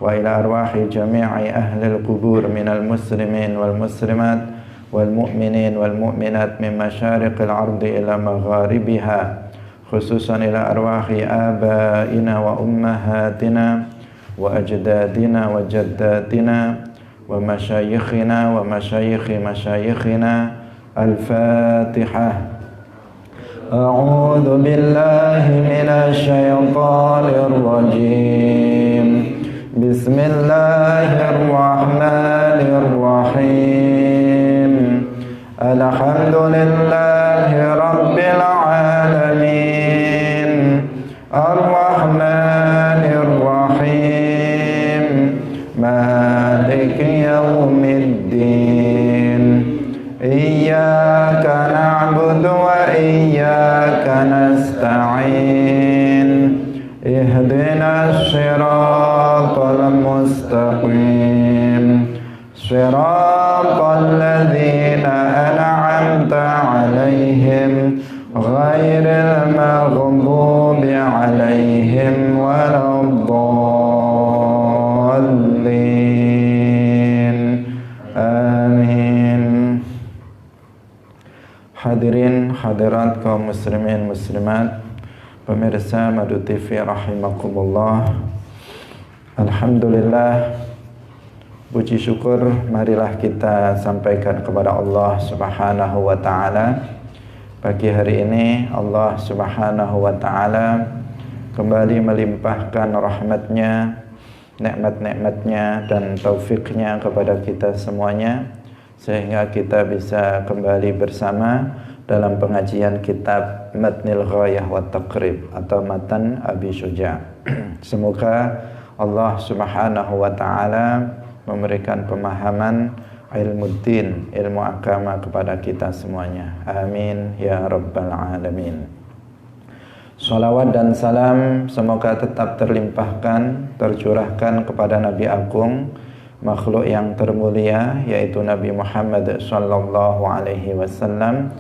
وإلى أرواح جميع أهل القبور من المسلمين والمسلمات والمؤمنين والمؤمنات من مشارق الأرض إلى مغاربها خصوصا إلى أرواح آبائنا وأمهاتنا وأجدادنا وجداتنا ومشايخنا ومشايخ مشايخنا. الفاتحة. أعوذ بالله من الشيطان الرجيم. بسم الله الرحمن الرحيم. الحمد لله رب العالمين الرحمن الرحيم مالك يوم الدين إياك نعبد وإياك نستعين اهدنا الصراط المستقيم صراط الذين أنعمت عليهم غير المغضوب عليهم ولا الضالين. Amin. Hadirin hadirat kaum muslimin muslimat, pemirsa Madu TV rahimakumullah. Alhamdulillah, puji syukur marilah kita sampaikan kepada Allah Subhanahu wa taala. Pagi hari ini Allah Subhanahu wa taala kembali melimpahkan rahmatnya, nikmat-nikmatnya dan taufiknya kepada kita semuanya, sehingga kita bisa kembali bersama dalam pengajian kitab Matnil Ghayah wa Taqrib atau Matan Abi Syuja'. Semoga Allah Subhanahu wa taala memberikan pemahaman ilmu din, ilmu agama kepada kita semuanya. Amin ya rabbal alamin. Salawat dan salam semoga tetap terlimpahkan, tercurahkan kepada Nabi Agung, makhluk yang termulia, yaitu Nabi Muhammad sallallahu alaihi wasallam,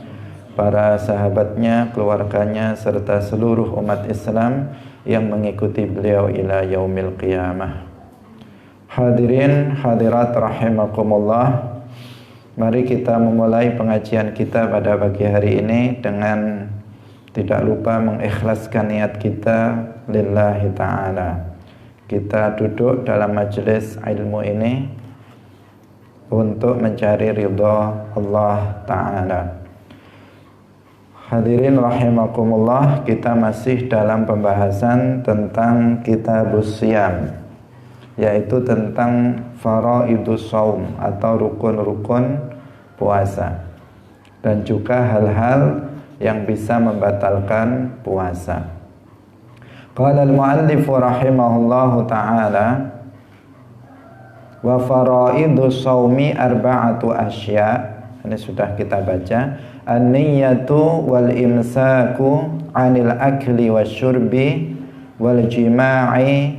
para sahabatnya, keluarganya, serta seluruh umat Islam yang mengikuti beliau ila yaumil qiyamah. Hadirin hadirat rahimakumullah, mari kita memulai pengajian kita pada pagi hari ini dengan tidak lupa mengikhlaskan niat kita lillahi ta'ala. Kita duduk dalam majelis ilmu ini untuk mencari ridha Allah ta'ala. Hadirin rahimakumullah, kita masih dalam pembahasan tentang kitabus siyam, yaitu tentang faraidus shaum atau rukun-rukun puasa, dan juga hal-hal yang bisa membatalkan puasa. Qala al-muallif rahimahullahu ta'ala, wa faraidus shaumi arba'atu asya'. Ini sudah kita baca. An-niyyatu wal imsaku 'anil akli wasyurbi wal jima'i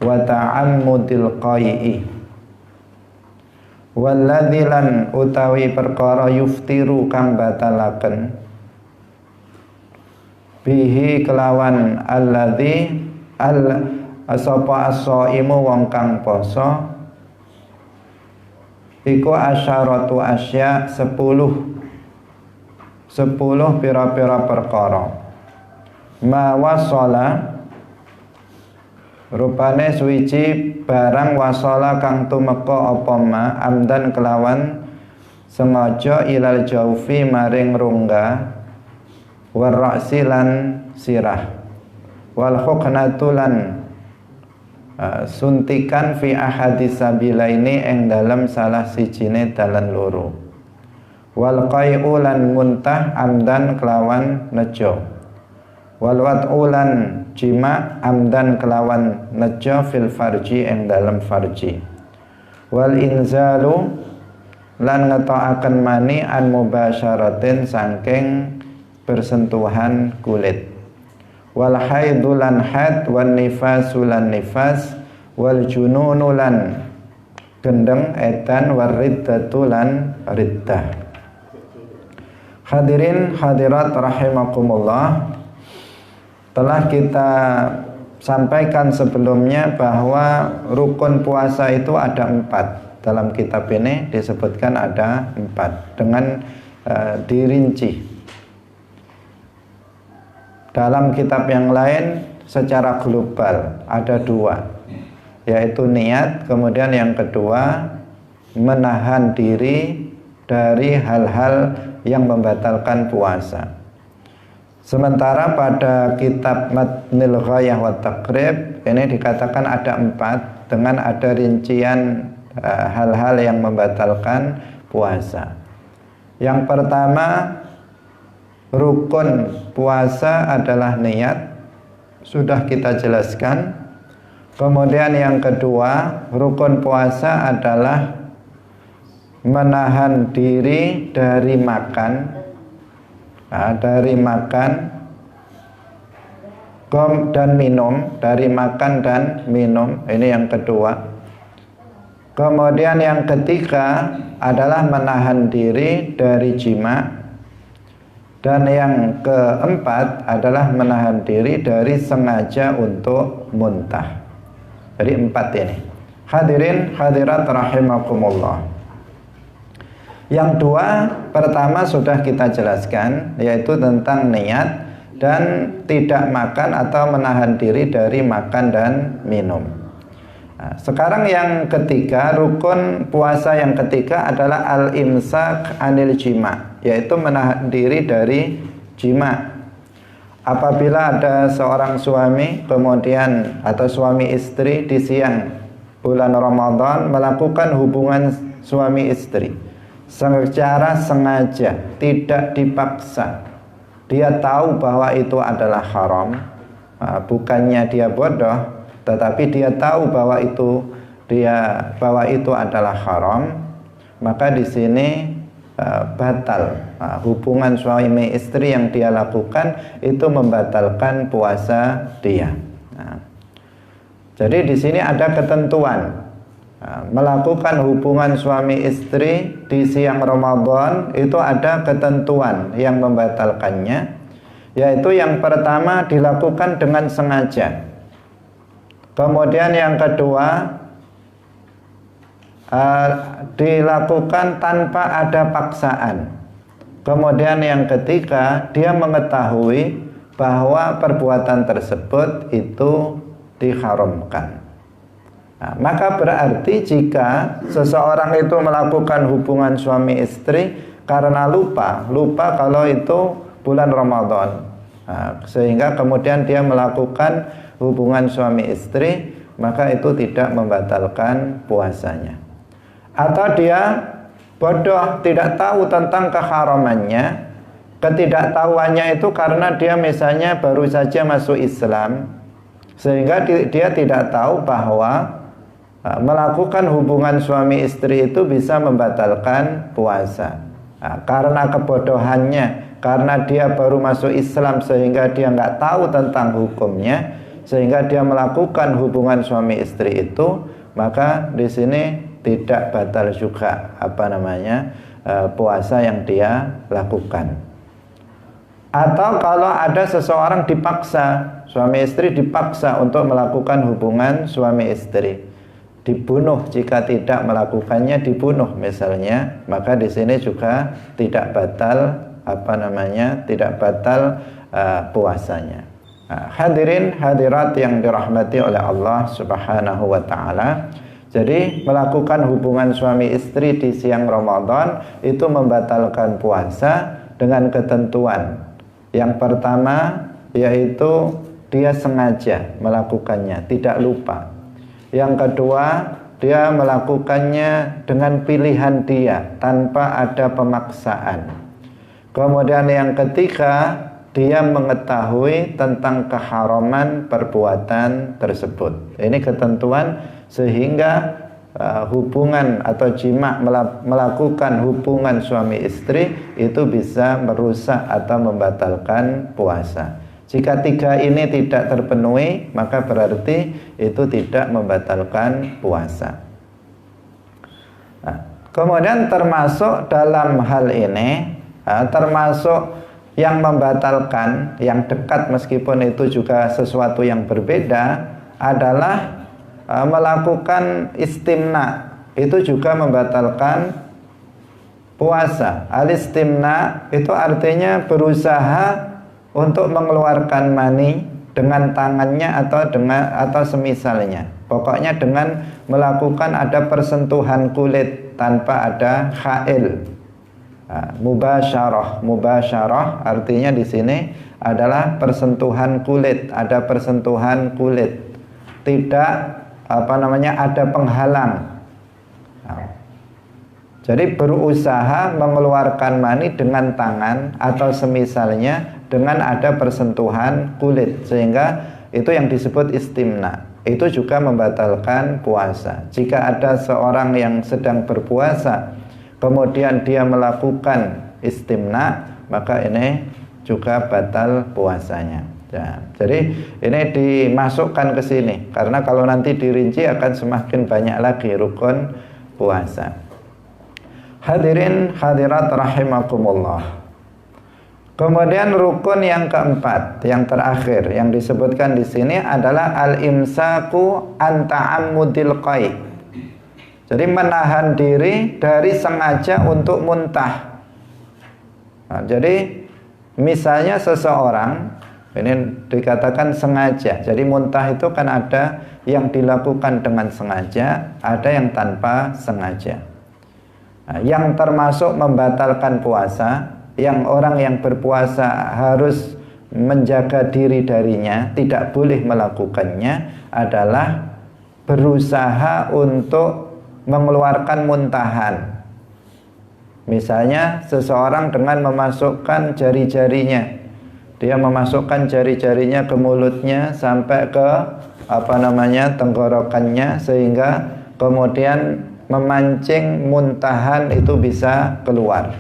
wa ta'ammudil qai'i. Walladzi lan utawi perkara yuftiru kang batalaken bihi kelawan alladzi asapa as-shaimu wong kang poso iku asyaratu asya 10 pira-pira perkara. Ma wasala rupane suwiji barang wasala kang tumeka apa ma amdan kelawan sengaja ilal jaufi maring rongga warra'si lan sirah wal huknatu lan suntikan fi ahadis sabilaini ing dalam salah sijine dalan loro wal qai'u lan muntah amdan kelawan nejo wal wat'u lan jima amdan kelawan nejo fil farji ing dalam farji wal inzalu lan ngetokaken mani an mubasyaratin saking bersentuhan kulit wal haidu lan haid wan nifasu lan nifas wal jununu lan gendeng edan war riddatu lan riddah. Hadirin hadirat rahimakumullah, telah kita sampaikan sebelumnya bahwa rukun puasa itu ada 4. Dalam kitab ini disebutkan ada 4 dengan dirinci. Dalam kitab yang lain secara global ada 2, yaitu niat, kemudian yang kedua menahan diri dari hal-hal yang membatalkan puasa. Sementara pada kitab Matnil Ghayah wa Taqrib ini dikatakan ada 4 dengan ada rincian hal-hal yang membatalkan puasa. Yang pertama, rukun puasa adalah niat, sudah kita jelaskan. Kemudian yang kedua, rukun puasa adalah menahan diri dari makan, dan minum, dari makan dan minum. Ini yang kedua. Kemudian yang ketiga adalah menahan diri dari jima, dan yang keempat adalah menahan diri dari sengaja untuk muntah. Jadi 4 ini. Hadirin hadirat rahimakumullah. Yang 2 pertama sudah kita jelaskan, yaitu tentang niat dan tidak makan atau menahan diri dari makan dan minum. Nah, sekarang yang ketiga, rukun puasa yang ketiga adalah al-imsak anil jima, yaitu menahan diri dari jima. Apabila ada seorang suami kemudian atau suami istri di siang bulan Ramadan melakukan hubungan suami istri secara sengaja, tidak dipaksa, dia tahu bahwa itu adalah haram, bukannya dia bodoh, tetapi dia tahu bahwa itu adalah haram, maka di sini batal. Hubungan suami istri yang dia lakukan itu membatalkan puasa dia. Jadi di sini ada ketentuan. Melakukan hubungan suami istri di siang Ramadan itu ada ketentuan yang membatalkannya, yaitu yang pertama dilakukan dengan sengaja. Kemudian yang kedua dilakukan tanpa ada paksaan. Kemudian yang ketiga, dia mengetahui bahwa perbuatan tersebut itu diharamkan. Nah, maka berarti jika seseorang itu melakukan hubungan suami istri karena lupa kalau itu bulan Ramadan, sehingga kemudian dia melakukan hubungan suami istri, maka itu tidak membatalkan puasanya. Atau dia bodoh, tidak tahu tentang keharamannya. Ketidaktahuannya itu karena dia misalnya baru saja masuk Islam, sehingga dia tidak tahu bahwa melakukan hubungan suami istri itu bisa membatalkan puasa. Karena kebodohannya, karena dia baru masuk Islam sehingga dia nggak tahu tentang hukumnya, sehingga dia melakukan hubungan suami istri itu, maka di sini tidak batal juga puasa yang dia lakukan. Atau kalau ada seseorang dipaksa, suami istri dipaksa untuk melakukan hubungan suami istri, dibunuh jika tidak melakukannya, dibunuh misalnya, maka di sini juga tidak batal puasanya. Hadirin hadirat yang dirahmati oleh Allah Subhanahu wa taala. Jadi melakukan hubungan suami istri di siang Ramadan itu membatalkan puasa dengan ketentuan. Yang pertama yaitu dia sengaja melakukannya, tidak lupa. Yang kedua, dia melakukannya dengan pilihan dia tanpa ada pemaksaan. Kemudian yang ketiga, dia mengetahui tentang keharaman perbuatan tersebut. Ini ketentuan sehingga hubungan atau jima, melakukan hubungan suami istri itu bisa merusak atau membatalkan puasa. Jika 3 ini tidak terpenuhi, maka berarti itu tidak membatalkan puasa. Kemudian termasuk dalam hal ini, termasuk Yang membatalkan, yang dekat meskipun itu juga sesuatu yang berbeda, adalah melakukan istimna. Itu juga membatalkan puasa. Al-istimna itu artinya berusaha untuk mengeluarkan mani dengan tangannya atau semisalnya. Pokoknya dengan melakukan ada persentuhan kulit tanpa ada khail. Mubasyarah artinya di sini adalah persentuhan kulit, ada persentuhan kulit, tidak ada penghalang. Jadi berusaha mengeluarkan mani dengan tangan atau semisalnya dengan ada persentuhan kulit, sehingga itu yang disebut istimna. Itu juga membatalkan puasa. Jika ada seorang yang sedang berpuasa kemudian dia melakukan istimna, maka ini juga batal puasanya. Ya, jadi ini dimasukkan ke sini karena kalau nanti dirinci akan semakin banyak lagi rukun puasa. Hadirin hadirat rahimakumullah. Kemudian rukun yang keempat, yang terakhir yang disebutkan di sini adalah al-imsaku an ta'ammudil qai'. Jadi menahan diri dari sengaja untuk muntah. Nah, jadi misalnya seseorang ini dikatakan sengaja. Jadi muntah itu kan ada yang dilakukan dengan sengaja, ada yang tanpa sengaja. Nah, yang termasuk membatalkan puasa, yang orang yang berpuasa harus menjaga diri darinya, tidak boleh melakukannya, adalah berusaha untuk mengeluarkan muntahan. Misalnya seseorang dengan memasukkan jari-jarinya, dia memasukkan jari-jarinya ke mulutnya sampai ke tenggorokannya, sehingga kemudian memancing muntahan itu bisa keluar.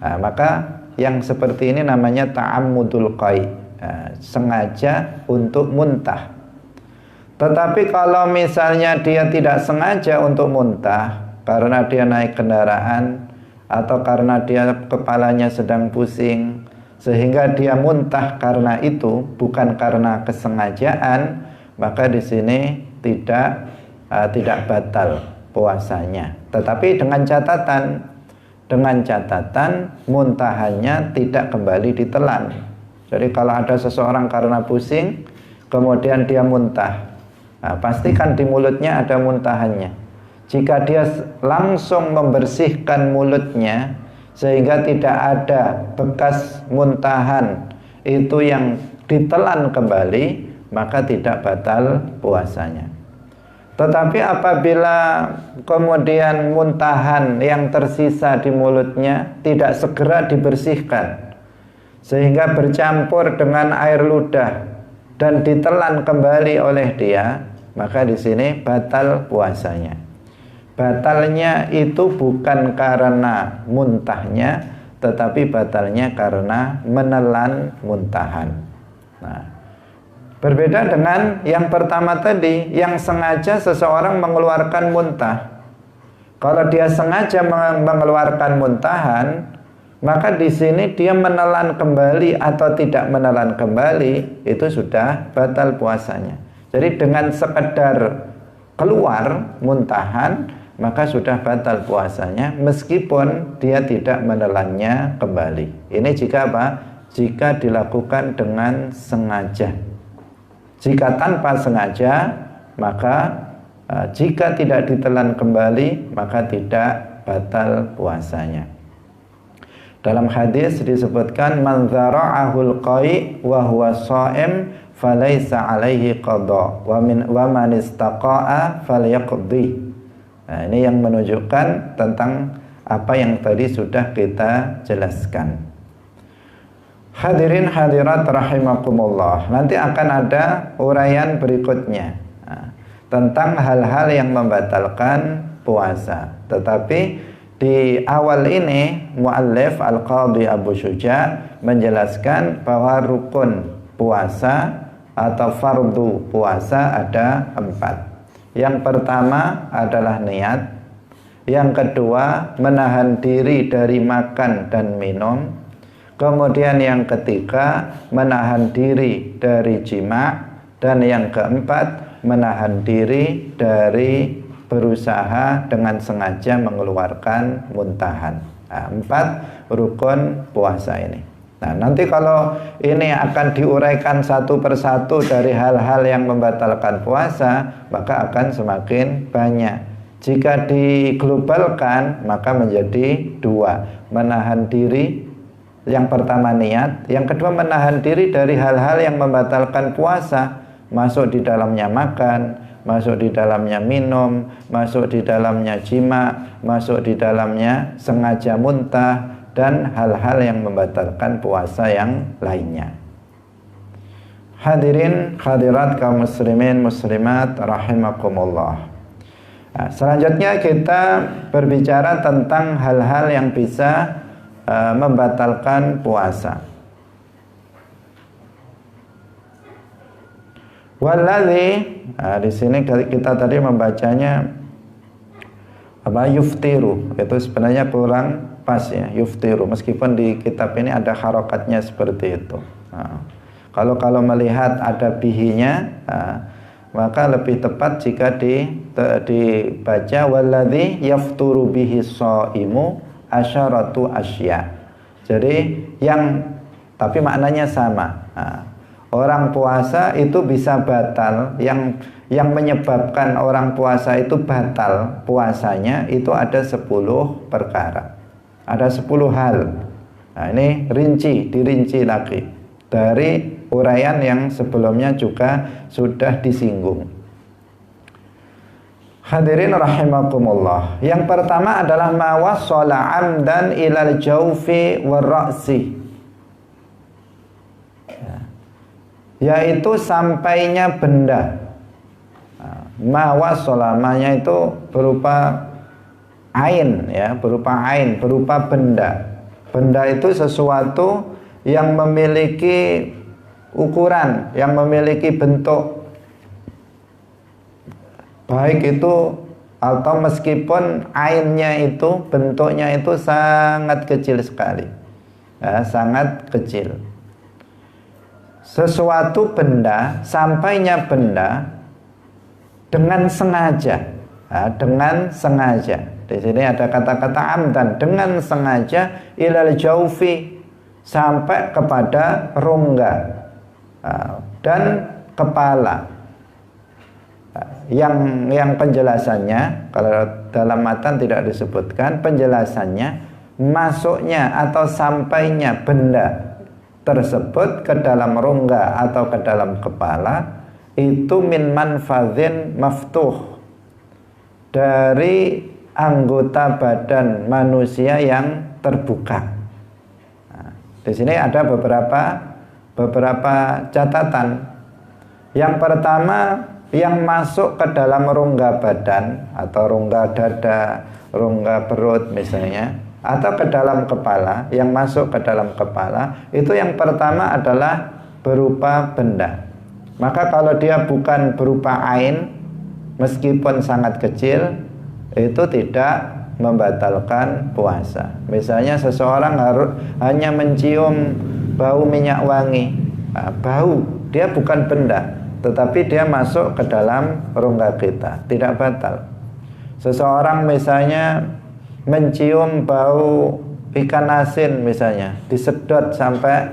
Nah, maka yang seperti ini namanya ta'ammudul qai', sengaja untuk muntah. Tetapi kalau misalnya dia tidak sengaja untuk muntah karena dia naik kendaraan atau karena dia kepalanya sedang pusing sehingga dia muntah karena itu, bukan karena kesengajaan, maka di sini tidak batal puasanya. Tetapi dengan catatan muntahannya tidak kembali ditelan. Jadi kalau ada seseorang karena pusing kemudian dia muntah, pastikan di mulutnya ada muntahannya. Jika dia langsung membersihkan mulutnya sehingga tidak ada bekas muntahan itu yang ditelan kembali, maka tidak batal puasanya. Tetapi apabila kemudian muntahan yang tersisa di mulutnya tidak segera dibersihkan sehingga bercampur dengan air ludah dan ditelan kembali oleh dia, maka di sini batal puasanya. Batalnya itu bukan karena muntahnya, tetapi batalnya karena menelan muntahan. Nah, berbeda dengan yang pertama tadi, yang sengaja seseorang mengeluarkan muntah. Kalau dia sengaja mengeluarkan muntahan, maka di sini dia menelan kembali atau tidak menelan kembali, itu sudah batal puasanya. Jadi dengan sekedar keluar muntahan, maka sudah batal puasanya meskipun dia tidak menelannya kembali. Ini jika apa? Jika dilakukan dengan sengaja. Jika tanpa sengaja, maka jika tidak ditelan kembali, maka tidak batal puasanya. Dalam hadis disebutkan man dzara'ahul qai' wa huwa sha'im falaisa alaihi qada wa man istaqa'a falyaqdi. Nah, ini yang menunjukkan tentang apa yang tadi sudah kita jelaskan. Hadirin hadirat rahimakumullah. Nanti akan ada uraian berikutnya tentang hal-hal yang membatalkan puasa. Tetapi di awal ini muallif Al-Qadhi Abu Syuja menjelaskan bahwa rukun puasa atau fardu puasa ada 4. Yang pertama adalah niat. Yang kedua menahan diri dari makan dan minum. Kemudian yang ketiga, menahan diri dari jima. Dan yang keempat, menahan diri dari berusaha dengan sengaja mengeluarkan muntahan. Nah, 4 rukun puasa ini. Nah, nanti kalau ini akan diuraikan satu persatu dari hal-hal yang membatalkan puasa, maka akan semakin banyak. Jika diglobalkan, maka menjadi 2. Menahan diri, yang pertama niat, yang kedua menahan diri dari hal-hal yang membatalkan puasa, masuk di dalamnya makan, masuk di dalamnya minum, masuk di dalamnya jima, masuk di dalamnya sengaja muntah, dan hal-hal yang membatalkan puasa yang lainnya. Hadirin hadirat kaum muslimin muslimat rahimakumullah. Nah, selanjutnya kita berbicara tentang hal-hal yang bisa membatalkan puasa. Walladzi, di sini kita tadi membacanya yuftiru, itu sebenarnya kurang pas ya, yuftiru, meskipun di kitab ini ada harokatnya seperti itu. Kalau melihat ada bihinya, maka lebih tepat jika dibaca walladzi yafturu bihi shaimu asyaratu asya. Jadi tapi maknanya sama. Orang puasa itu bisa batal, yang menyebabkan orang puasa itu batal puasanya itu ada 10 perkara. Ada 10 hal. Nah, ini dirinci lagi dari uraian yang sebelumnya juga sudah disinggung. Hadirin rahimakumullah. Yang pertama adalah mawassala amdan ilal jaufi war ra'si. Yaitu sampainya benda. Mawasolamanya itu berupa ain ya, berupa benda. Benda itu sesuatu yang memiliki ukuran, yang memiliki bentuk, baik itu atau meskipun ainnya itu bentuknya itu sangat kecil sekali ya, sangat kecil. Sesuatu benda, sampainya benda dengan sengaja, dengan sengaja. Di sini ada kata-kata amdan, dengan sengaja ilal jaufi, sampai kepada rongga dan kepala. Yang penjelasannya, kalau dalam matan tidak disebutkan, penjelasannya masuknya atau sampainya benda tersebut ke dalam rongga atau ke dalam kepala itu min manfadhin maftuh, dari anggota badan manusia yang terbuka. Nah, di sini ada beberapa catatan. Yang pertama, yang masuk ke dalam rongga badan atau rongga dada, rongga perut misalnya, atau ke dalam kepala, yang masuk ke dalam kepala itu yang pertama adalah berupa benda. Maka kalau dia bukan berupa ain, meskipun sangat kecil, itu tidak membatalkan puasa. Misalnya seseorang hanya mencium bau minyak wangi, bau, dia bukan benda, tetapi dia masuk ke dalam rongga kita, tidak batal. Seseorang misalnya mencium bau ikan asin misalnya, disedot sampai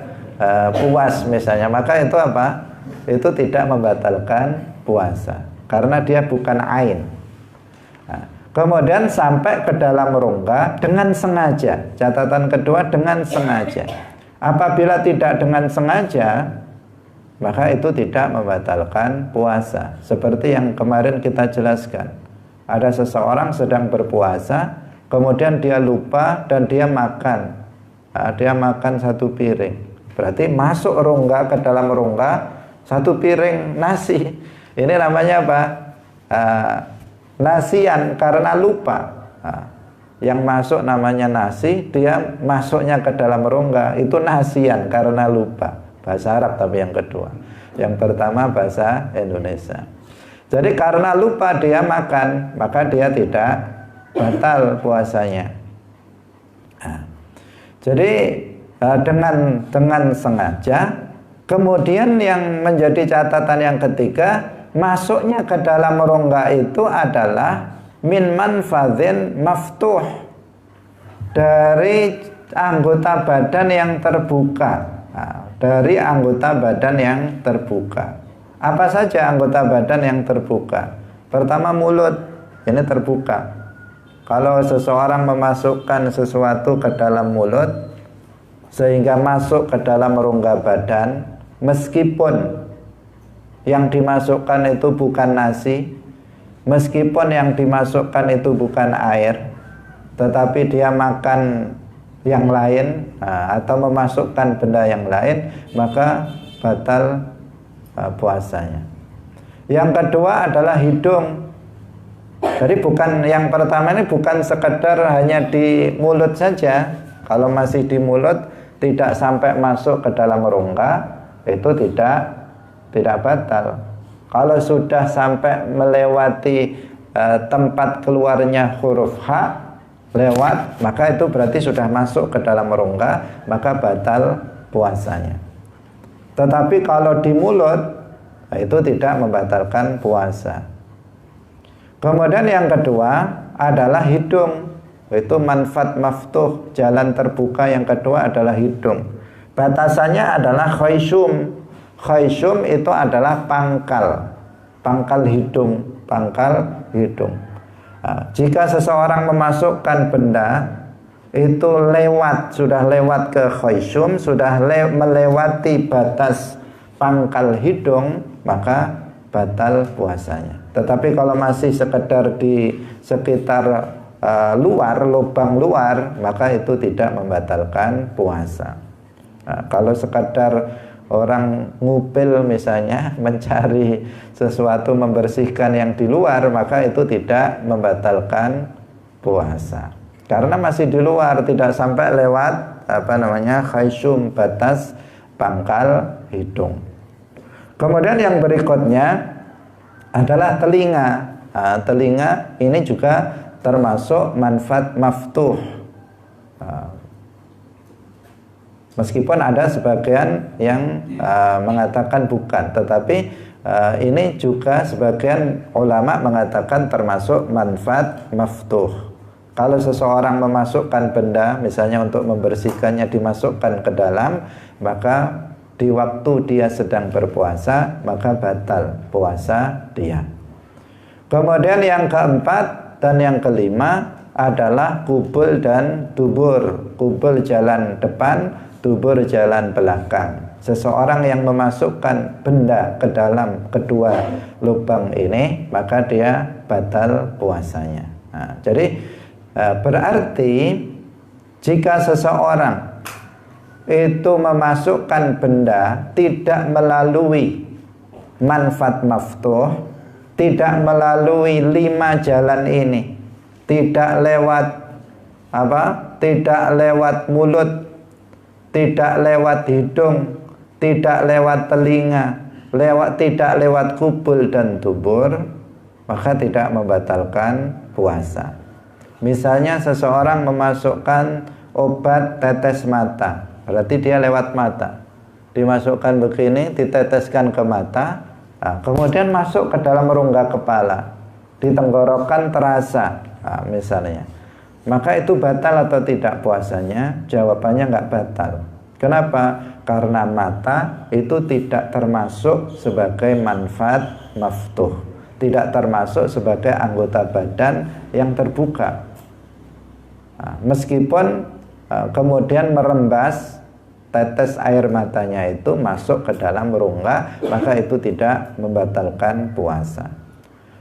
puas misalnya, maka itu apa? Itu tidak membatalkan puasa karena dia bukan ain. Nah, kemudian sampai ke dalam rongga dengan sengaja. Catatan kedua, dengan sengaja. Apabila tidak dengan sengaja, maka itu tidak membatalkan puasa. Seperti yang kemarin kita jelaskan, ada seseorang sedang berpuasa, kemudian dia lupa dan dia makan. Dia makan 1 piring. Berarti masuk rongga, ke dalam rongga 1 piring nasi. Ini namanya apa? Nasian karena lupa. Yang masuk namanya nasi, dia masuknya ke dalam rongga, itu nasian karena lupa. Bahasa Arab tapi yang kedua. Yang pertama bahasa Indonesia. Jadi karena lupa dia makan, maka dia tidak batal puasanya. Jadi dengan sengaja. Kemudian yang menjadi catatan yang ketiga, masuknya ke dalam rongga itu adalah min manfadhin maftuh, dari anggota badan yang terbuka. Dari anggota badan yang terbuka. Apa saja anggota badan yang terbuka? Pertama, mulut, ini terbuka. Kalau seseorang memasukkan sesuatu ke dalam mulut sehingga masuk ke dalam rongga badan, meskipun yang dimasukkan itu bukan nasi, meskipun yang dimasukkan itu bukan air, tetapi dia makan yang lain atau memasukkan benda yang lain, maka batal puasanya. Yang kedua adalah hidung. Jadi bukan, yang pertama ini bukan sekedar hanya di mulut saja. Kalau masih di mulut tidak sampai masuk ke dalam rongga, itu tidak batal. Kalau sudah sampai melewati tempat keluarnya huruf H, lewat, maka itu berarti sudah masuk ke dalam rongga, maka batal puasanya. Tetapi kalau di mulut, itu tidak membatalkan puasa. Kemudian yang kedua adalah hidung, itu manfat maftuh, jalan terbuka yang kedua adalah hidung. Batasannya adalah khayshum. Khayshum itu adalah pangkal hidung, jika seseorang memasukkan benda itu sudah lewat ke khayshum, sudah melewati batas pangkal hidung, maka batal puasanya. Tetapi kalau masih sekedar di sekitar luar, lubang luar, maka itu tidak membatalkan puasa. Kalau sekadar orang ngupil misalnya, mencari sesuatu, membersihkan yang di luar, maka itu tidak membatalkan puasa. Karena masih di luar, tidak sampai lewat khayshum, batas pangkal hidung. Kemudian yang berikutnya adalah telinga. Telinga ini juga termasuk manfaat maftuh. Meskipun ada sebagian yang mengatakan bukan, tetapi ini juga sebagian ulama mengatakan termasuk manfaat maftuh. Kalau seseorang memasukkan benda, misalnya untuk membersihkannya, dimasukkan ke dalam, maka di waktu dia sedang berpuasa, maka batal puasa dia. Kemudian yang keempat dan yang kelima adalah kubul dan dubur. Kubul jalan depan, dubur jalan belakang. Seseorang yang memasukkan benda ke dalam kedua lubang ini, maka dia batal puasanya. Jadi berarti jika seseorang itu memasukkan benda tidak melalui manfaat maftuh, tidak melalui 5 jalan ini, tidak lewat tidak lewat mulut, tidak lewat hidung, tidak lewat telinga, tidak lewat kubul dan dubur, maka tidak membatalkan puasa. Misalnya seseorang memasukkan obat tetes mata, berarti dia lewat mata, dimasukkan begini, diteteskan ke mata, kemudian masuk ke dalam rongga kepala, di tenggorokan terasa, misalnya, maka itu batal atau tidak puasanya? Jawabannya nggak batal. Kenapa? Karena mata itu tidak termasuk sebagai manfaat maftuh, tidak termasuk sebagai anggota badan yang terbuka. Meskipun kemudian merembas tetes air matanya itu masuk ke dalam rongga, maka itu tidak membatalkan puasa.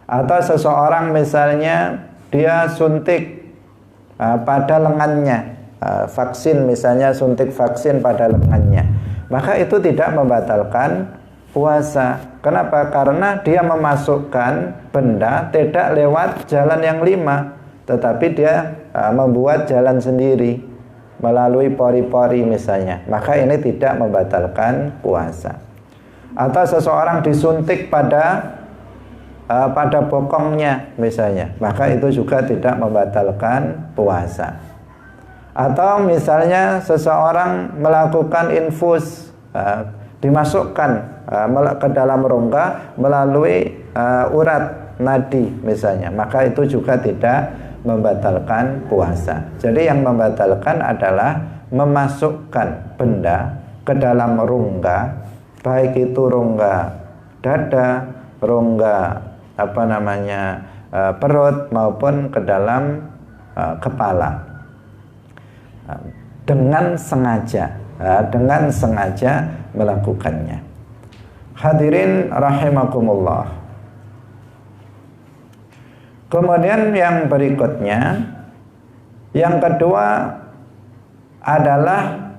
Atau seseorang misalnya dia suntik pada lengannya, vaksin misalnya, suntik vaksin pada lengannya, maka itu tidak membatalkan puasa. Kenapa? Karena dia memasukkan benda tidak lewat jalan yang 5, tetapi dia membuat jalan sendiri melalui pori-pori misalnya, maka ini tidak membatalkan puasa. Atau seseorang disuntik pada bokongnya misalnya, maka itu juga tidak membatalkan puasa. Atau misalnya seseorang melakukan infus, dimasukkan ke dalam rongga melalui urat nadi misalnya, maka itu juga tidak membatalkan puasa. Jadi yang membatalkan adalah memasukkan benda ke dalam rongga, baik itu rongga dada, rongga perut maupun ke dalam kepala dengan sengaja melakukannya. Hadirin rahimakumullah. Kemudian yang berikutnya, yang kedua adalah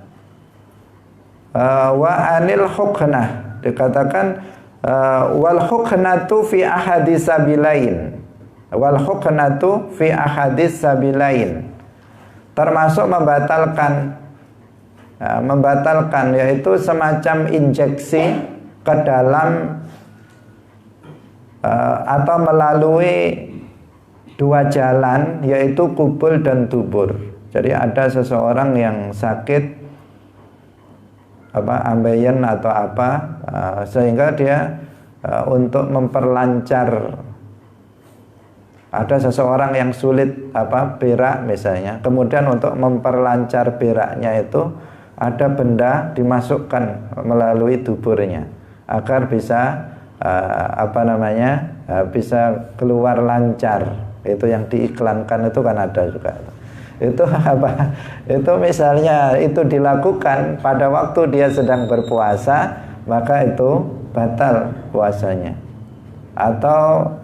wa anil huknah. Dikatakan wal huknatu fi ahadis sabilain. Wal huknatu fi ahadis sabilain. Termasuk membatalkan yaitu semacam injeksi ke dalam atau melalui dua jalan, yaitu kubul dan dubur. Jadi ada seseorang yang sakit ambeien atau sehingga dia untuk memperlancar, ada seseorang yang sulit berak misalnya, kemudian untuk memperlancar beraknya itu ada benda dimasukkan melalui duburnya agar bisa bisa keluar lancar. Itu yang diiklankan itu kan ada juga. Itu itu misalnya itu dilakukan pada waktu dia sedang berpuasa, maka itu batal puasanya. Atau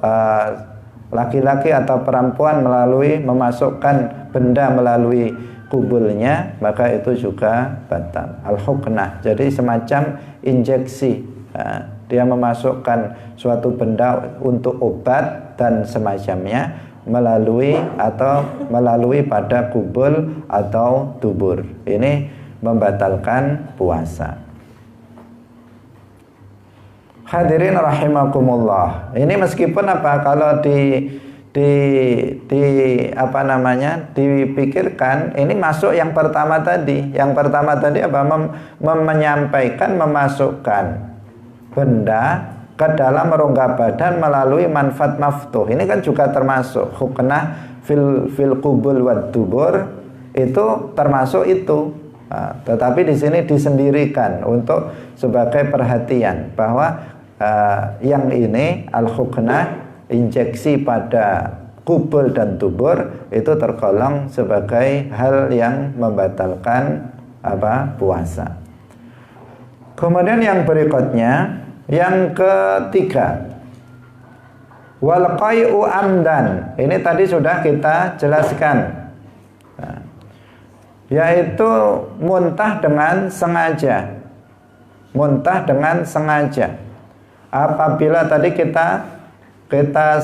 laki-laki atau perempuan memasukkan benda melalui kubulnya, maka itu juga batal. Al-huknah, jadi semacam injeksi. Dia memasukkan suatu benda untuk obat dan semacamnya melalui pada kubul atau dubur. Ini membatalkan puasa. Hadirin rahimakumullah. Ini meskipun kalau dipikirkan, ini masuk yang pertama tadi. Yang pertama tadi menyampaikan, memasukkan benda ke dalam rongga badan melalui manfaat maftuh. Ini kan juga termasuk huknah fil kubul wad dubur, itu termasuk itu. Tetapi di sini disendirikan untuk sebagai perhatian bahwa yang ini al-huknah, injeksi pada kubul dan dubur, itu tergolong sebagai hal yang membatalkan puasa. Kemudian yang berikutnya, yang ketiga, wal qai'u amdan. Ini tadi sudah kita jelaskan, yaitu muntah dengan sengaja. Muntah dengan sengaja. Apabila tadi kita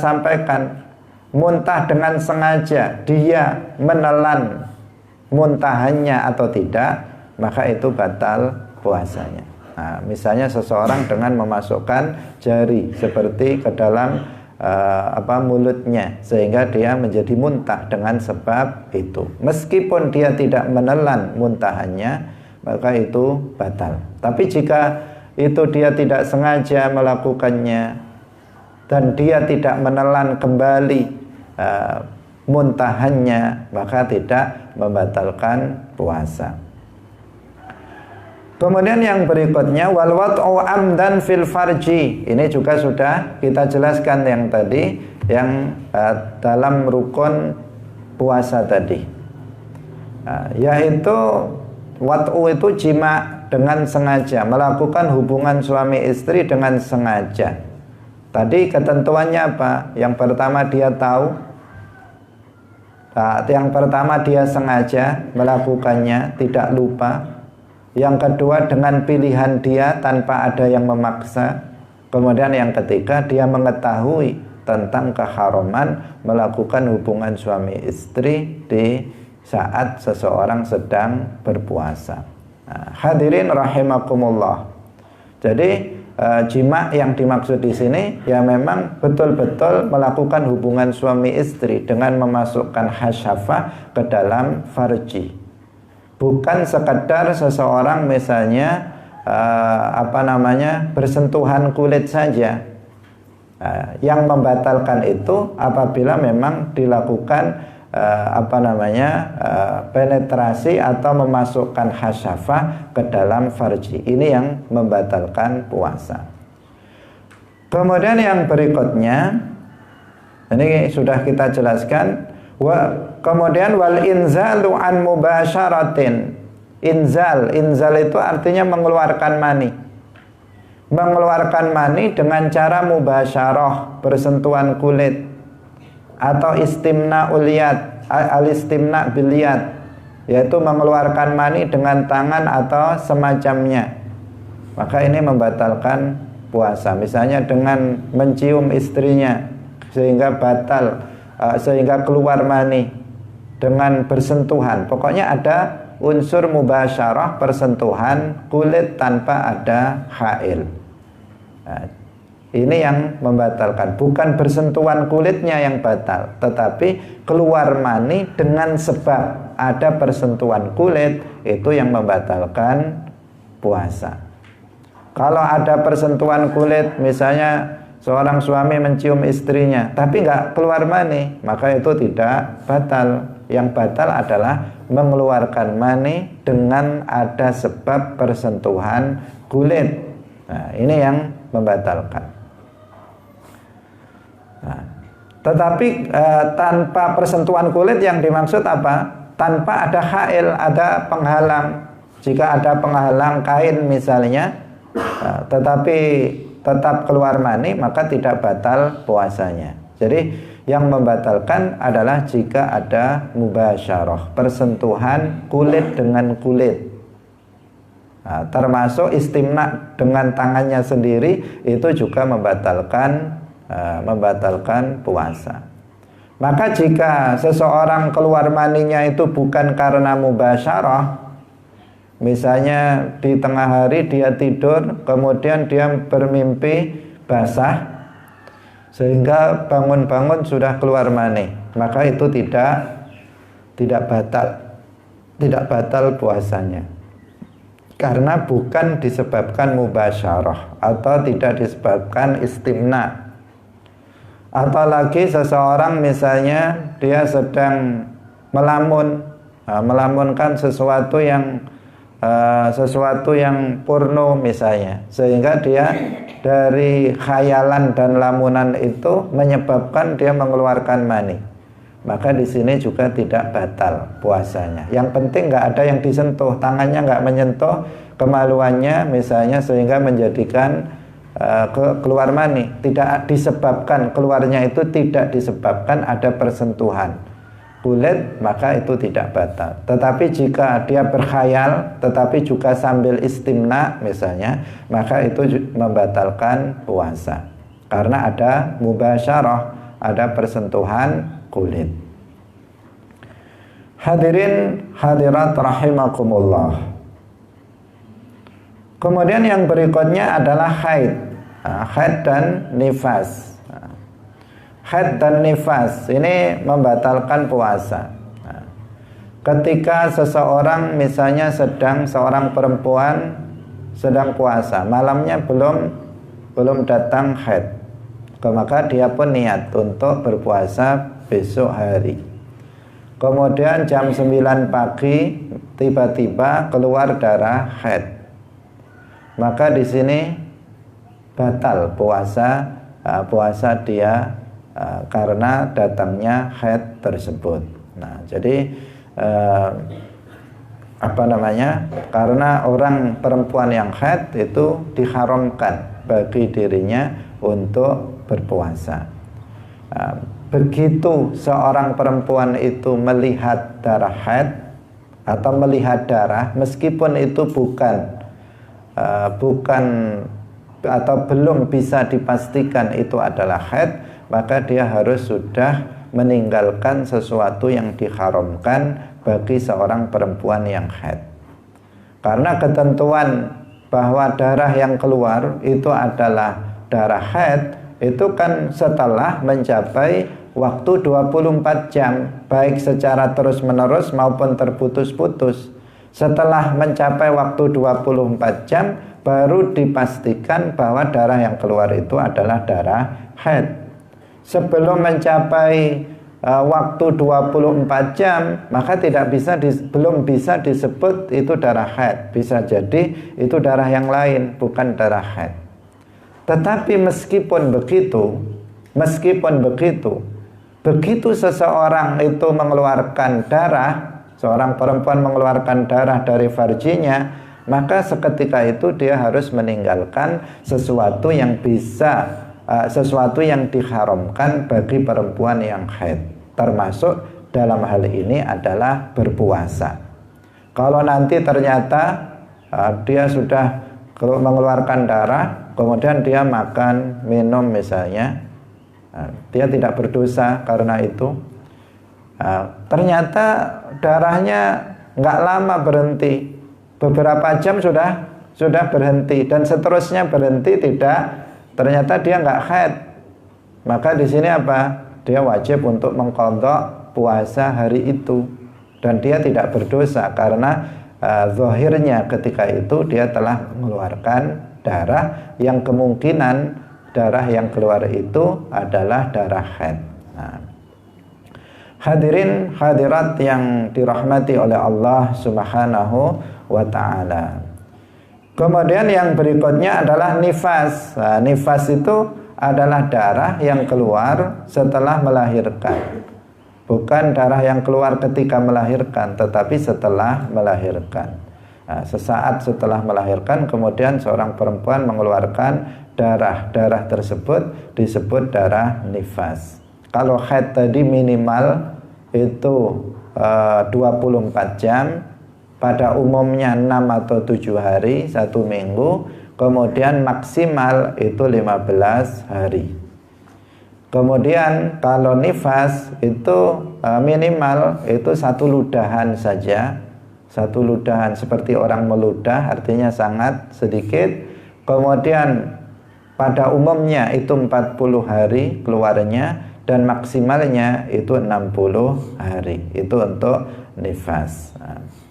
sampaikan muntah dengan sengaja, dia menelan muntahannya atau tidak, maka itu batal puasanya. Nah, misalnya seseorang dengan memasukkan jari seperti ke dalam mulutnya sehingga dia menjadi muntah dengan sebab itu. Meskipun dia tidak menelan muntahannya, maka itu batal. Tapi jika itu dia tidak sengaja melakukannya dan dia tidak menelan kembali muntahannya, maka tidak membatalkan puasa. Kemudian yang berikutnya, wal wat'u amdan fil farji. Ini juga sudah kita jelaskan yang tadi, yang dalam rukun puasa tadi, yaitu wat'u itu jima dengan sengaja, melakukan hubungan suami istri dengan sengaja. Tadi ketentuannya apa? Yang pertama dia tahu, yang pertama dia sengaja melakukannya, tidak lupa. Yang kedua dengan pilihan dia tanpa ada yang memaksa. Kemudian yang ketiga, dia mengetahui tentang keharaman melakukan hubungan suami istri di saat seseorang sedang berpuasa. Hadirin rahimakumullah. Jadi jima yang dimaksud di sini ya memang betul-betul melakukan hubungan suami istri dengan memasukkan hasyafah ke dalam farji. bukan sekedar seseorang misalnya bersentuhan kulit saja. Yang membatalkan itu apabila memang dilakukan penetrasi atau memasukkan hasyafah ke dalam farji. Ini yang membatalkan puasa. Kemudian yang berikutnya, ini sudah kita jelaskan. Kemudian wal inzalu an mubasyaratin. Inzal itu artinya mengeluarkan mani. Mengeluarkan mani dengan cara mubasyarah, bersentuhan kulit, atau istimna uliyat, al-istimna biliyat, yaitu mengeluarkan mani dengan tangan atau semacamnya. Maka ini membatalkan puasa. Misalnya dengan mencium istrinya sehingga sehingga keluar mani dengan bersentuhan. Pokoknya ada unsur mubasyarah, persentuhan kulit tanpa ada hail. Nah, ini yang membatalkan, bukan bersentuhan kulitnya yang batal, tetapi keluar mani dengan sebab ada persentuhan kulit, itu yang membatalkan puasa. Kalau ada persentuhan kulit, misalnya seorang suami mencium istrinya tapi nggak keluar mani, maka itu tidak batal. Yang batal adalah mengeluarkan mani dengan ada sebab persentuhan kulit. Nah, ini yang membatalkan. Nah, tetapi tanpa persentuhan kulit yang dimaksud apa? Tanpa ada hail, ada penghalang. Jika ada penghalang kain misalnya, tetapi tetap keluar mani, maka tidak batal puasanya. Jadi yang membatalkan adalah jika ada mubasyarah, persentuhan kulit dengan kulit. Nah, termasuk istimna dengan tangannya sendiri, itu juga membatalkan puasa. Maka jika seseorang keluar maninya itu bukan karena mubasyarah, misalnya di tengah hari dia tidur, kemudian dia bermimpi basah, sehingga bangun-bangun sudah keluar mani, maka itu tidak batal puasanya. Karena bukan disebabkan mubasyarah atau tidak disebabkan istimna. Atau lagi seseorang misalnya dia sedang melamunkan sesuatu yang porno misalnya, sehingga dia dari khayalan dan lamunan itu menyebabkan dia mengeluarkan mani, maka di sini juga tidak batal puasanya. Yang penting nggak ada yang disentuh, tangannya nggak menyentuh kemaluannya misalnya, sehingga menjadikan keluar mani. Tidak disebabkan keluarnya itu, tidak disebabkan ada persentuhan kulit, maka itu tidak batal. Tetapi jika dia berkhayal tetapi juga sambil istimna misalnya, maka itu membatalkan puasa, karena ada mubasyarah, ada persentuhan kulit. Hadirin hadirat rahimakumullah. Kemudian yang berikutnya adalah haid. Haid dan nifas. Haid dan nifas ini membatalkan puasa. Ketika seseorang misalnya seorang perempuan sedang puasa, malamnya belum datang haid, maka dia pun niat untuk berpuasa besok hari. Kemudian jam 9 pagi tiba-tiba keluar darah haid, maka di sini batal puasa dia karena datangnya haid tersebut. Nah, jadi karena orang perempuan yang haid itu diharamkan bagi dirinya untuk berpuasa. Begitu seorang perempuan itu melihat darah haid atau melihat darah, meskipun itu bukan atau belum bisa dipastikan itu adalah haid, maka dia harus sudah meninggalkan sesuatu yang diharamkan bagi seorang perempuan yang haid. Karena ketentuan bahwa darah yang keluar itu adalah darah haid, itu kan setelah mencapai waktu 24 jam, baik secara terus-menerus maupun terputus-putus. Setelah mencapai waktu 24 jam baru dipastikan bahwa darah yang keluar itu adalah darah haid. Sebelum mencapai waktu 24 jam maka belum bisa disebut itu darah haid. Bisa jadi itu darah yang lain, bukan darah haid. Tetapi meskipun begitu seseorang itu mengeluarkan darah, seorang perempuan mengeluarkan darah dari farjinya, maka seketika itu dia harus meninggalkan sesuatu yang diharamkan bagi perempuan yang haid, termasuk dalam hal ini adalah berpuasa. Kalau nanti ternyata dia sudah mengeluarkan darah, kemudian dia makan, minum misalnya, dia tidak berdosa karena itu. Ternyata darahnya nggak lama berhenti, beberapa jam sudah berhenti dan seterusnya berhenti tidak. Ternyata dia nggak haid, maka di sini apa? Dia wajib untuk mengqadha puasa hari itu dan dia tidak berdosa karena zahirnya ketika itu dia telah mengeluarkan darah yang kemungkinan darah yang keluar itu adalah darah haid. Hadirin hadirat yang dirahmati oleh Allah Subhanahu wa ta'ala. Kemudian yang berikutnya adalah nifas. Nifas itu adalah darah yang keluar setelah melahirkan. Bukan darah yang keluar ketika melahirkan, tetapi setelah melahirkan. Sesaat setelah melahirkan kemudian seorang perempuan mengeluarkan darah tersebut disebut darah nifas. Kalau haid tadi minimal itu 24 jam, pada umumnya 6 atau 7 hari, 1 minggu, kemudian maksimal itu 15 hari. Kemudian kalau nifas itu minimal itu 1 ludahan saja, 1 ludahan seperti orang meludah, artinya sangat sedikit. Kemudian pada umumnya itu 40 hari keluarnya dan maksimalnya itu 60 hari. Itu untuk nifas.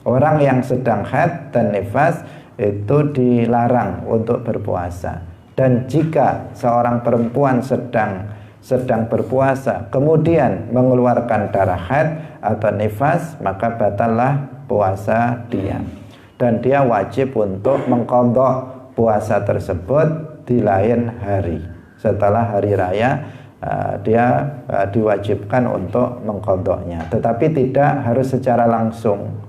Orang yang sedang haid dan nifas itu dilarang untuk berpuasa. Dan jika seorang perempuan sedang berpuasa kemudian mengeluarkan darah haid atau nifas, maka batallah puasa dia. Dan dia wajib untuk mengqadha puasa tersebut di lain hari. Setelah hari raya dia diwajibkan untuk mengqadhanya, tetapi tidak harus secara langsung.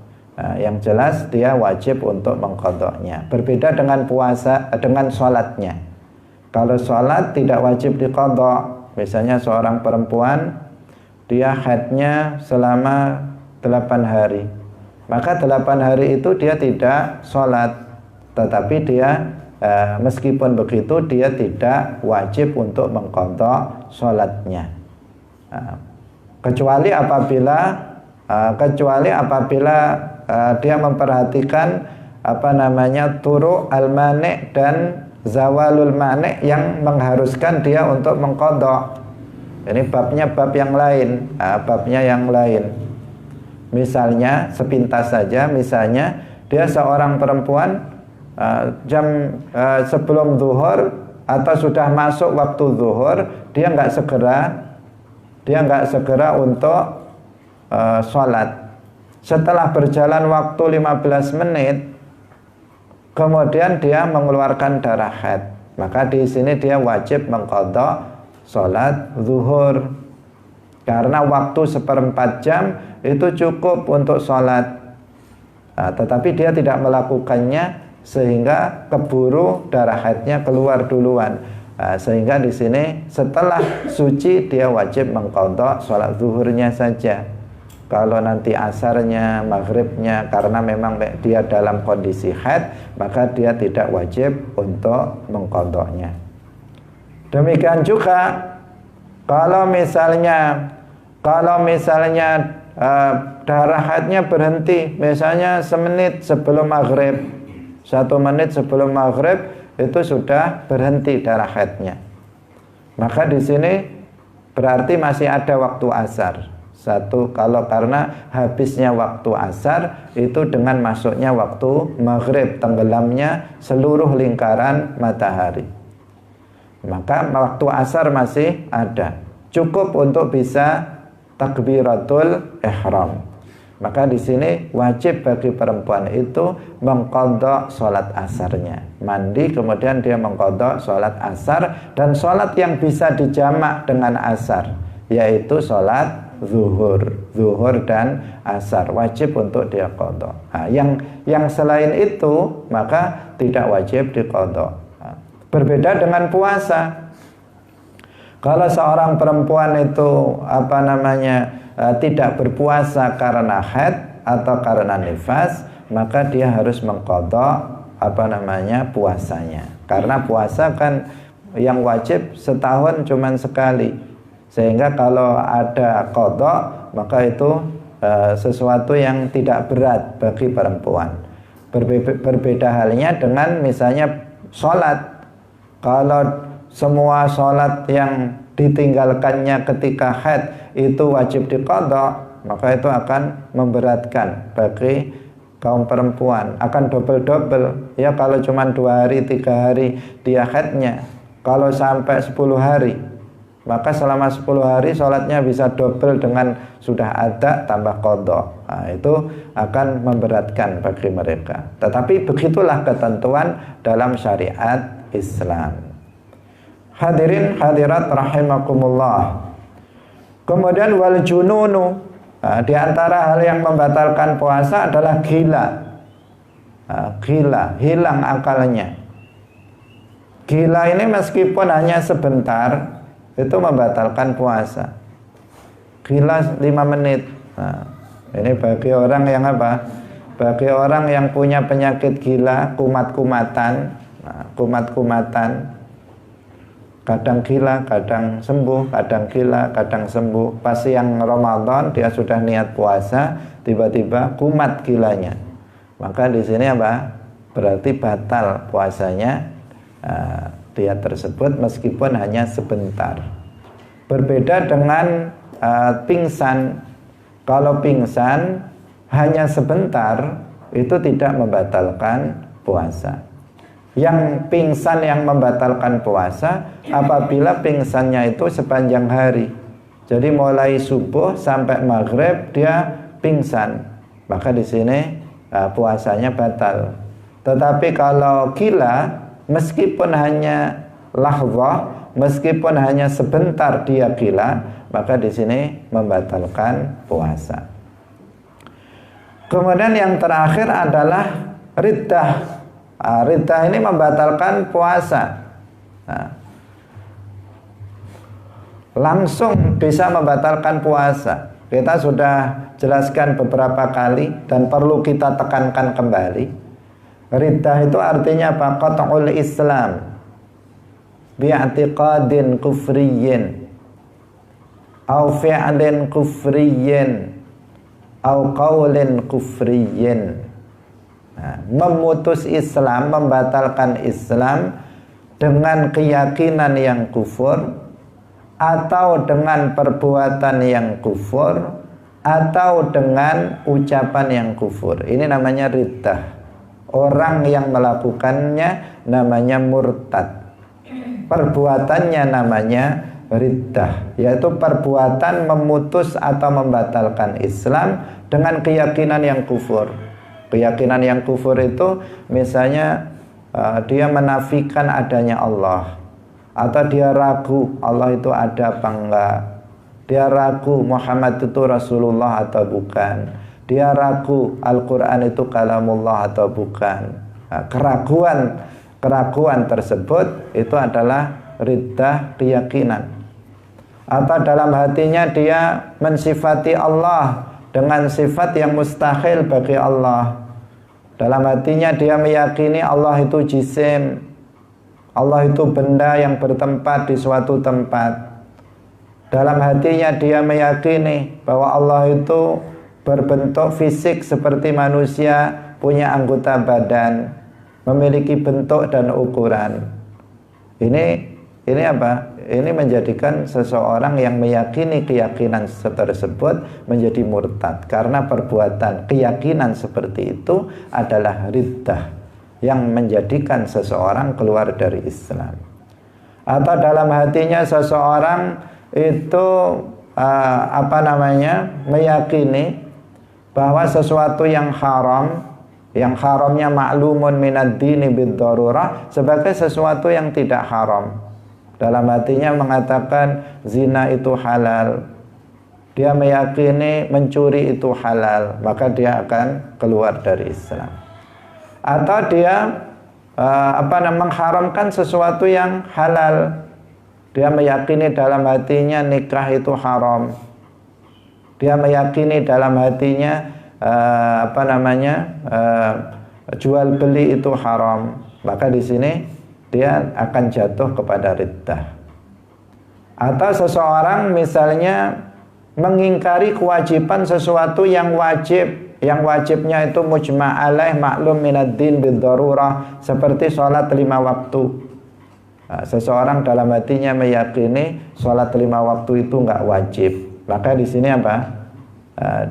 Yang jelas dia wajib untuk mengqadhanya. Berbeda dengan puasa, dengan sholatnya. Kalau sholat tidak wajib diqadha. Misalnya seorang perempuan dia haidnya selama 8 hari, maka 8 hari itu dia tidak sholat, tetapi dia meskipun begitu dia tidak wajib untuk mengqadha sholatnya, kecuali apabila dia memperhatikan turuq al-mani' dan zawalul mani' yang mengharuskan dia untuk mengqadha. Ini babnya bab yang lain. Misalnya sepintas saja, misalnya dia seorang perempuan sebelum zuhur atau sudah masuk waktu zuhur, dia nggak segera untuk sholat. Setelah berjalan waktu 15 menit, kemudian dia mengeluarkan darah haid, maka di sini dia wajib mengqadha sholat zuhur, karena waktu 1/4 jam itu cukup untuk sholat. Tetapi dia tidak melakukannya sehingga keburu darah haidnya keluar duluan. Sehingga di sini setelah suci dia wajib mengqadha sholat zuhurnya saja. Kalau nanti asarnya, maghribnya, karena memang dia dalam kondisi haid, maka dia tidak wajib untuk mengqadhanya. Demikian juga kalau misalnya darah haidnya berhenti, misalnya semenit sebelum maghrib, 1 menit sebelum maghrib itu sudah berhenti darah haidnya, maka di sini berarti masih ada waktu asar. Kalau karena habisnya waktu asar itu dengan masuknya waktu maghrib, tenggelamnya seluruh lingkaran matahari, maka waktu asar masih ada, cukup untuk bisa takbiratul ihram. Maka di sini wajib bagi perempuan itu mengqadha salat asarnya, mandi kemudian dia mengqadha salat asar, dan salat yang bisa dijamak dengan asar yaitu salat zuhur dan asar wajib untuk dia qadha. Nah, yang selain itu maka tidak wajib diqadha. Berbeda dengan puasa. Kalau seorang perempuan itu tidak berpuasa karena haid atau karena nifas, maka dia harus mengqadha puasanya. Karena puasa kan yang wajib setahun cuma sekali. Sehingga kalau ada qadha, maka itu sesuatu yang tidak berat bagi perempuan. Berbeda halnya dengan misalnya sholat. Kalau semua sholat yang ditinggalkannya ketika haid itu wajib diqadha, maka itu akan memberatkan bagi kaum perempuan, akan double-double. Ya, kalau cuma 2 hari 3 hari dia haidnya, kalau sampai 10 hari, maka selama 10 hari sholatnya bisa double dengan sudah ada tambah qadha. Nah, itu akan memberatkan bagi mereka. Tetapi begitulah ketentuan dalam syariat Islam. Hadirin hadirat rahimakumullah. Kemudian wal jununu. Nah, di antara hal yang membatalkan puasa adalah gila. Gila, hilang akalnya. Gila ini meskipun hanya sebentar, itu membatalkan puasa. Gila 5 menit. Nah, ini bagi orang yang bagi orang yang punya penyakit gila, kumat-kumatan. Nah, kumat-kumatan, kadang gila, kadang sembuh, kadang gila, kadang sembuh. Pas yang Ramadan dia sudah niat puasa, tiba-tiba kumat gilanya. Maka di sini berarti batal puasanya dia tersebut meskipun hanya sebentar. Berbeda dengan pingsan. Kalau pingsan hanya sebentar itu tidak membatalkan puasa. Yang pingsan yang membatalkan puasa apabila pingsannya itu sepanjang hari. Jadi mulai subuh sampai maghrib dia pingsan, maka di sini puasanya batal. Tetapi kalau gila, meskipun hanya lahzah, meskipun hanya sebentar dia gila, maka di sini membatalkan puasa. Kemudian yang terakhir adalah riddah. Riddah ini membatalkan puasa. Langsung bisa membatalkan puasa. Kita sudah jelaskan beberapa kali dan perlu kita tekankan kembali. Riddah itu artinya apa? Qat'ul Islam bi'atiqadin kufriyyin au fi'lin kufriyyin au qawlin kufriyyin. Memutus Islam, membatalkan Islam dengan keyakinan yang kufur, atau dengan perbuatan yang kufur, atau dengan ucapan yang kufur. Ini namanya riddah. Orang yang melakukannya namanya murtad. Perbuatannya namanya riddah, yaitu perbuatan memutus atau membatalkan Islam dengan keyakinan yang kufur. Keyakinan yang kufur itu misalnya dia menafikan adanya Allah, atau dia ragu Allah itu ada apa enggak, dia ragu Muhammad itu Rasulullah atau bukan, dia ragu Al-Quran itu kalamullah atau bukan. Keraguan tersebut itu adalah riddah keyakinan. Atau dalam hatinya dia mensifati Allah dengan sifat yang mustahil bagi Allah. Dalam hatinya dia meyakini Allah itu jisim, Allah itu benda yang bertempat di suatu tempat. Dalam hatinya dia meyakini bahwa Allah itu berbentuk fisik seperti manusia, punya anggota badan, memiliki bentuk dan ukuran. Ini ini menjadikan seseorang yang meyakini keyakinan tersebut menjadi murtad, karena perbuatan keyakinan seperti itu adalah riddah yang menjadikan seseorang keluar dari Islam. Atau dalam hatinya seseorang itu meyakini bahwa sesuatu yang haram, yang haramnya maklumun minad dini bid-darurah, sebagai sesuatu yang tidak haram. Dalam hatinya mengatakan zina itu halal, dia meyakini mencuri itu halal, maka dia akan keluar dari Islam. Atau dia mengharamkan sesuatu yang halal, dia meyakini dalam hatinya nikah itu haram, dia meyakini dalam hatinya jual beli itu haram, maka di sini dia akan jatuh kepada riddah. Atau seseorang misalnya mengingkari kewajiban sesuatu yang wajib, yang wajibnya itu mujma' alaih maklum minad din bid-darurah, seperti sholat 5 waktu. Nah, seseorang dalam hatinya meyakini sholat 5 waktu itu enggak wajib, maka di sini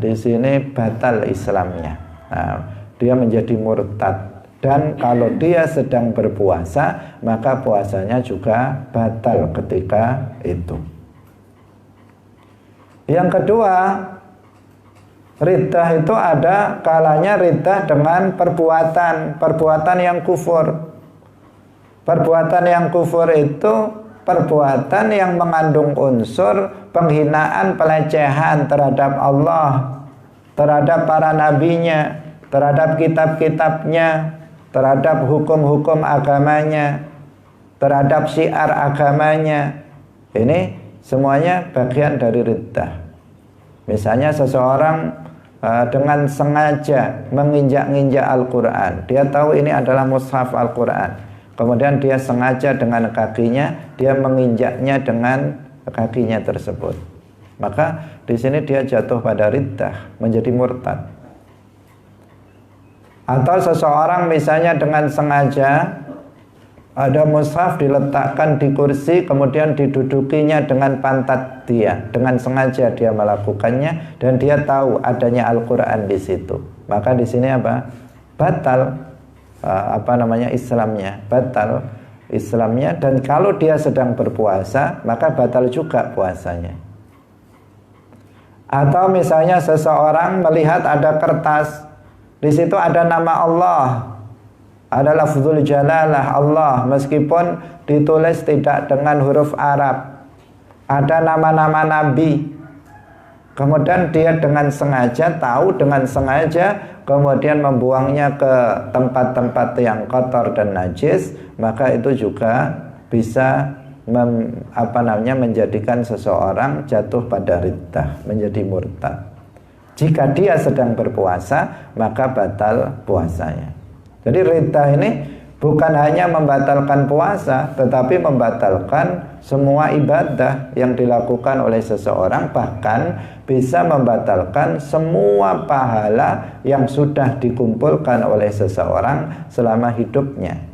di sini batal Islamnya. Nah, dia menjadi murtad. Dan kalau dia sedang berpuasa, maka puasanya juga batal ketika itu. Yang kedua, riddah itu ada kalanya riddah dengan perbuatan yang kufur. Perbuatan yang kufur itu perbuatan yang mengandung unsur penghinaan, pelecehan terhadap Allah, terhadap para nabinya, terhadap kitab-kitabnya, terhadap hukum-hukum agamanya, terhadap syiar agamanya. Ini semuanya bagian dari riddah. Misalnya seseorang dengan sengaja menginjak-injak Al-Quran, dia tahu ini adalah mushaf Al-Quran, kemudian dia sengaja dengan kakinya, dia menginjaknya dengan kakinya tersebut, maka di sini dia jatuh pada riddah, menjadi murtad. Atau seseorang misalnya dengan sengaja ada mushaf diletakkan di kursi, kemudian didudukinya dengan pantat dia, dengan sengaja dia melakukannya, dan dia tahu adanya Al-Quran di situ, maka di sini batal Islamnya, batal Islamnya. Dan kalau dia sedang berpuasa, maka batal juga puasanya. Atau misalnya seseorang melihat ada kertas, di situ ada nama Allah, ada lafzul jalalah Allah, meskipun ditulis tidak dengan huruf Arab, ada nama-nama nabi, kemudian dia dengan sengaja, tahu dengan sengaja, kemudian membuangnya ke tempat-tempat yang kotor dan najis, maka itu juga bisa menjadikan seseorang jatuh pada riddah, menjadi murtad. Jika dia sedang berpuasa, maka batal puasanya. Jadi riddah ini bukan hanya membatalkan puasa, tetapi membatalkan semua ibadah yang dilakukan oleh seseorang, bahkan bisa membatalkan semua pahala yang sudah dikumpulkan oleh seseorang selama hidupnya.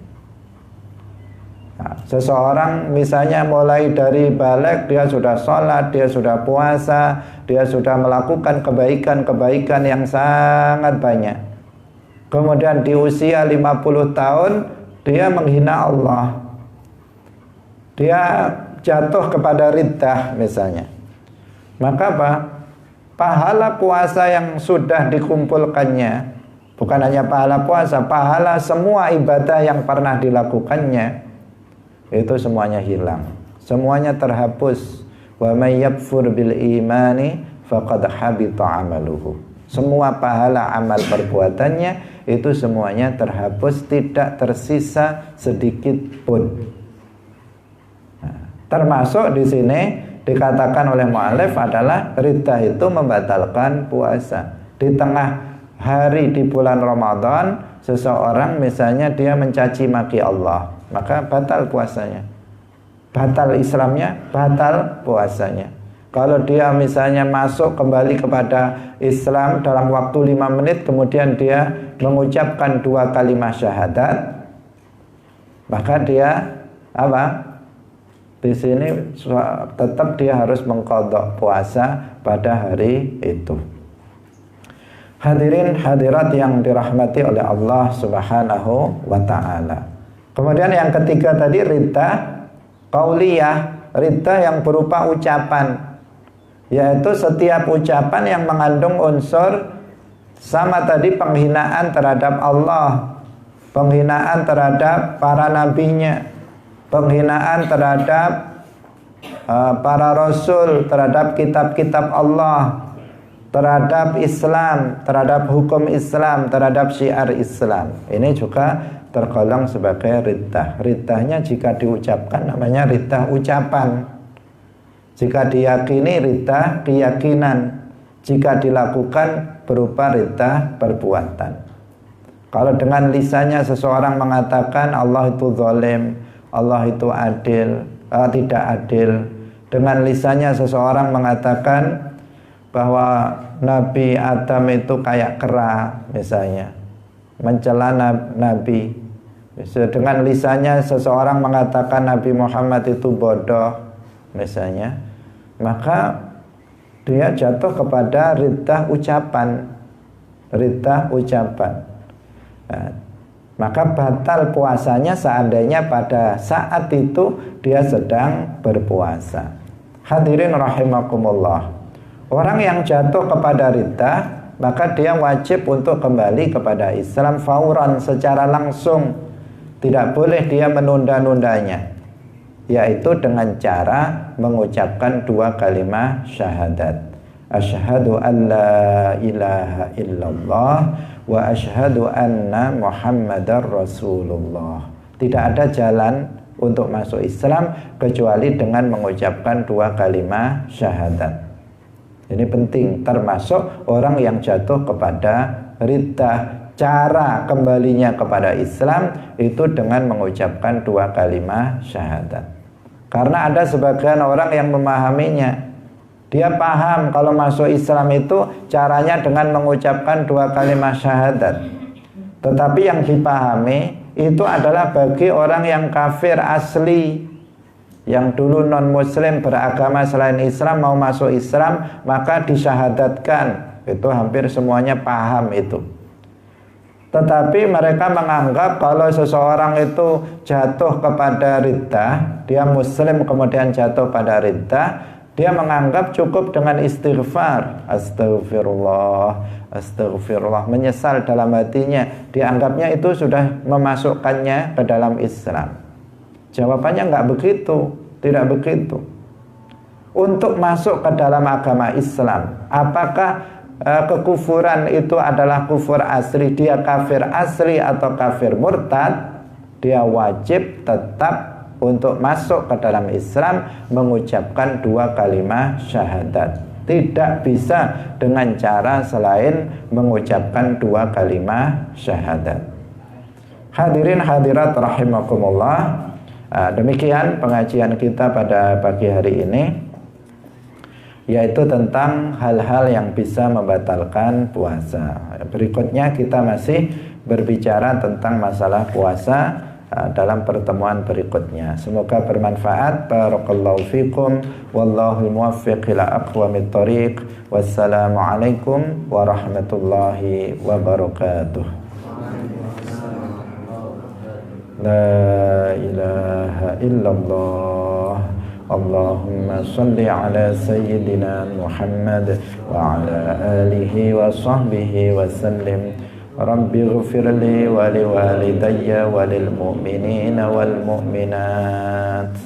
Nah, seseorang misalnya mulai dari balik, dia sudah sholat, dia sudah puasa, dia sudah melakukan kebaikan-kebaikan yang sangat banyak. Kemudian di usia 50 tahun dia menghina Allah, dia jatuh kepada riddah misalnya, maka pahala puasa yang sudah dikumpulkannya, bukan hanya pahala puasa, pahala semua ibadah yang pernah dilakukannya, itu semuanya hilang, semuanya terhapus. Wa may yakfur bil imani faqad habita amaluhu. Semua pahala amal perbuatannya itu semuanya terhapus, tidak tersisa sedikit pun. Nah, termasuk di sini dikatakan oleh mu'alif adalah riddah itu membatalkan puasa. Di tengah hari di bulan Ramadan, seseorang misalnya dia mencaci maki Allah, maka batal puasanya, batal Islamnya, batal puasanya. Kalau dia misalnya masuk kembali kepada Islam dalam waktu 5 menit, kemudian dia mengucapkan 2 kalimat syahadat, maka dia Di sini tetap dia harus mengqadha puasa pada hari itu. Hadirin hadirat yang dirahmati oleh Allah Subhanahu wa taala. Kemudian yang ketiga tadi riddah qauliyah, riddah yang berupa ucapan, yaitu setiap ucapan yang mengandung unsur sama tadi penghinaan terhadap Allah, penghinaan terhadap para nabinya, penghinaan terhadap para rasul, terhadap kitab-kitab Allah, terhadap Islam, terhadap hukum Islam, terhadap syiar Islam. Ini juga tergolong sebagai riddah. Riddahnya jika diucapkan namanya riddah ucapan. Jika diyakini riddah keyakinan. Jika dilakukan berupa riddah perbuatan. Kalau dengan lisannya seseorang mengatakan Allah itu zalim, Allah itu adil, tidak adil. Dengan lisannya seseorang mengatakan bahwa Nabi Adam itu kayak kera misalnya, mencela Nabi. Dengan lisannya seseorang mengatakan Nabi Muhammad itu bodoh misalnya, maka dia jatuh kepada riddah ucapan. Riddah ucapan. Nah, maka batal puasanya seandainya pada saat itu dia sedang berpuasa. Hadirin rahimakumullah. Orang yang jatuh kepada riddah, maka dia wajib untuk kembali kepada Islam fauran, secara langsung. Tidak boleh dia menunda-nundanya, yaitu dengan cara mengucapkan 2 kalimat syahadat. Asyhadu an la ilaha illallah wa asyhadu anna Muhammadar Rasulullah. Tidak ada jalan untuk masuk Islam kecuali dengan mengucapkan 2 kalimat syahadat. Ini penting, termasuk orang yang jatuh kepada riddah. Cara kembalinya kepada Islam itu dengan mengucapkan 2 kalimat syahadat. Karena ada sebagian orang yang memahaminya. Dia paham kalau masuk Islam itu caranya dengan mengucapkan 2 kalimat syahadat. Tetapi yang dipahami itu adalah bagi orang yang kafir asli, yang dulu non muslim beragama selain Islam mau masuk Islam maka disyahadatkan. Itu hampir semuanya paham itu. Tetapi mereka menganggap kalau seseorang itu jatuh kepada riddah, dia muslim kemudian jatuh pada riddah, dia menganggap cukup dengan istighfar, astagfirullah, astagfirullah, menyesal dalam hatinya. Dianggapnya itu sudah memasukkannya ke dalam Islam. Jawabannya enggak begitu, tidak begitu. Untuk masuk ke dalam agama Islam, apakah kekufuran itu adalah kufur asli, dia kafir asli atau kafir murtad, dia wajib tetap untuk masuk ke dalam Islam mengucapkan 2 kalimat syahadat. Tidak bisa dengan cara selain mengucapkan 2 kalimat syahadat. Hadirin hadirat rahimakumullah. Demikian pengajian kita pada pagi hari ini, yaitu tentang hal-hal yang bisa membatalkan puasa. Berikutnya kita masih berbicara tentang masalah puasa dalam pertemuan berikutnya. Semoga bermanfaat. Barakallahu fikum. Wallahul muwaffiq ila aqwamit thoriq. Wassalamualaikum warahmatullahi wabarakatuh. La ilaha illallah. Allahumma salli ala sayyidina Muhammad wa ala alihi wa sahbihi wa sallim. Rabbi ghfirli wa liwalidayya wa lil mu'minina wal mu'minat.